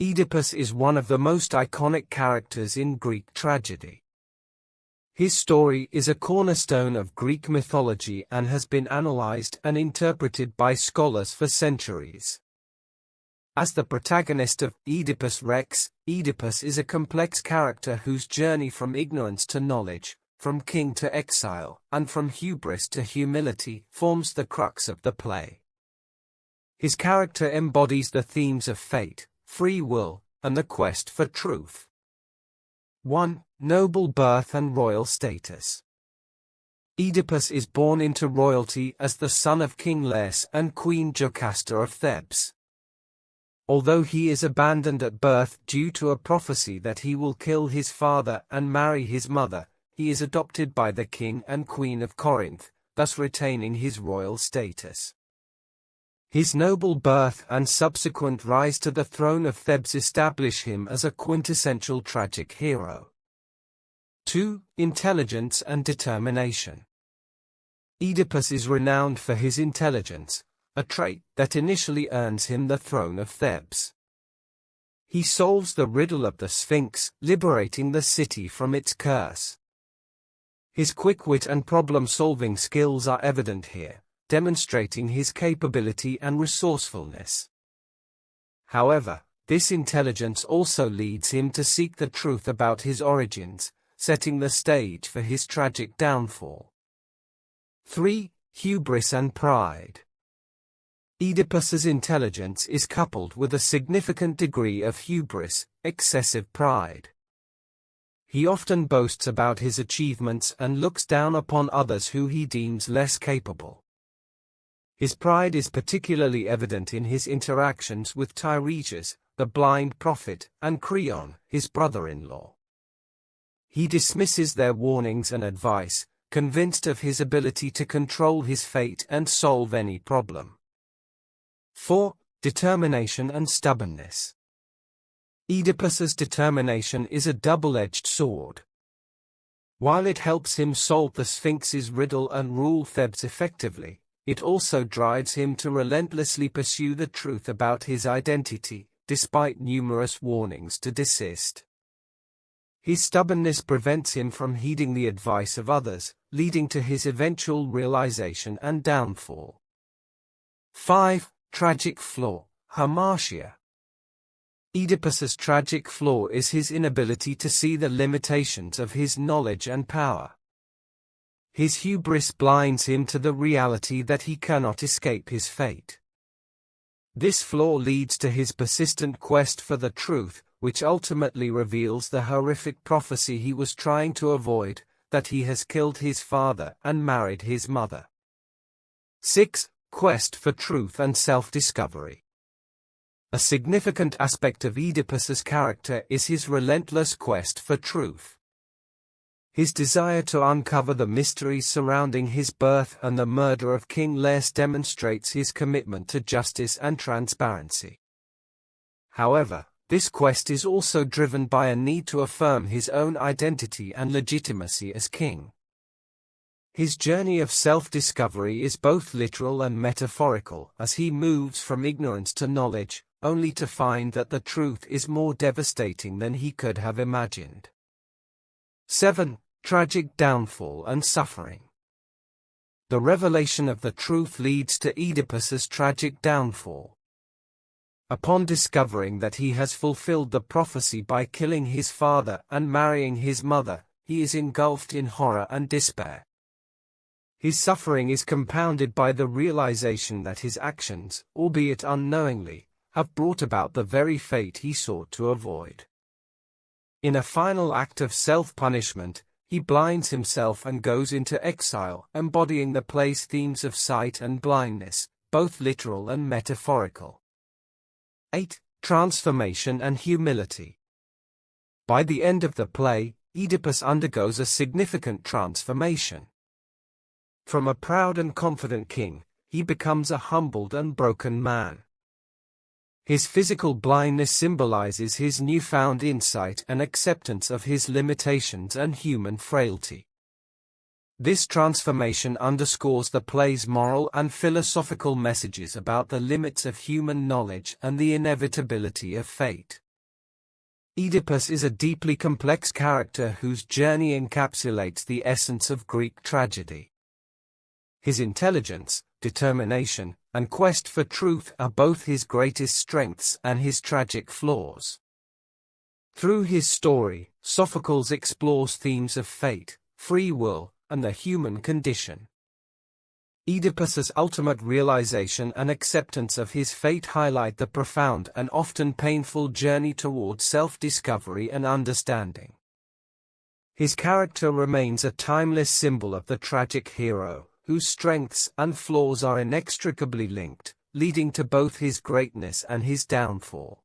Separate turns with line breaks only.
Oedipus is one of the most iconic characters in Greek tragedy. His story is a cornerstone of Greek mythology and has been analyzed and interpreted by scholars for centuries. As the protagonist of Oedipus Rex, Oedipus is a complex character whose journey from ignorance to knowledge, from king to exile, and from hubris to humility forms the crux of the play. His character embodies the themes of fate, free will, and the quest for truth. 1. Noble birth and royal status. Oedipus is born into royalty as the son of King Laius and Queen Jocasta of Thebes. Although he is abandoned at birth due to a prophecy that he will kill his father and marry his mother, he is adopted by the king and queen of Corinth, thus retaining his royal status. His noble birth and subsequent rise to the throne of Thebes establish him as a quintessential tragic hero. 2. Intelligence and determination. Oedipus is renowned for his intelligence, a trait that initially earns him the throne of Thebes. He solves the riddle of the Sphinx, liberating the city from its curse. His quick wit and problem-solving skills are evident here, demonstrating his capability and resourcefulness. However, this intelligence also leads him to seek the truth about his origins, setting the stage for his tragic downfall. 3. Hubris and pride. Oedipus's intelligence is coupled with a significant degree of hubris, excessive pride. He often boasts about his achievements and looks down upon others who he deems less capable. His pride is particularly evident in his interactions with Tiresias, the blind prophet, and Creon, his brother-in-law. He dismisses their warnings and advice, convinced of his ability to control his fate and solve any problem. 4. Determination and stubbornness. Oedipus's determination is a double-edged sword. While it helps him solve the Sphinx's riddle and rule Thebes effectively, it also drives him to relentlessly pursue the truth about his identity, despite numerous warnings to desist. His stubbornness prevents him from heeding the advice of others, leading to his eventual realization and downfall. 5. Tragic flaw, hamartia. Oedipus's tragic flaw is his inability to see the limitations of his knowledge and power. His hubris blinds him to the reality that he cannot escape his fate. This flaw leads to his persistent quest for the truth, which ultimately reveals the horrific prophecy he was trying to avoid, that he has killed his father and married his mother. 6. Quest for truth and self-discovery. A significant aspect of Oedipus's character is his relentless quest for truth. His desire to uncover the mysteries surrounding his birth and the murder of King Laius demonstrates his commitment to justice and transparency. However, this quest is also driven by a need to affirm his own identity and legitimacy as king. His journey of self-discovery is both literal and metaphorical, as he moves from ignorance to knowledge, only to find that the truth is more devastating than he could have imagined. 7. Tragic downfall and suffering. The revelation of the truth leads to Oedipus's tragic downfall. Upon discovering that he has fulfilled the prophecy by killing his father and marrying his mother, he is engulfed in horror and despair. His suffering is compounded by the realization that his actions, albeit unknowingly, have brought about the very fate he sought to avoid. In a final act of self-punishment, he blinds himself and goes into exile, embodying the play's themes of sight and blindness, both literal and metaphorical. 8. Transformation and humility. By the end of the play, Oedipus undergoes a significant transformation. From a proud and confident king, he becomes a humbled and broken man. His physical blindness symbolizes his newfound insight and acceptance of his limitations and human frailty. This transformation underscores the play's moral and philosophical messages about the limits of human knowledge and the inevitability of fate. Oedipus is a deeply complex character whose journey encapsulates the essence of Greek tragedy. His intelligence, determination, and quest for truth are both his greatest strengths and his tragic flaws. Through his story, Sophocles explores themes of fate, free will, and the human condition. Oedipus's ultimate realization and acceptance of his fate highlight the profound and often painful journey toward self-discovery and understanding. His character remains a timeless symbol of the tragic hero, whose strengths and flaws are inextricably linked, leading to both his greatness and his downfall.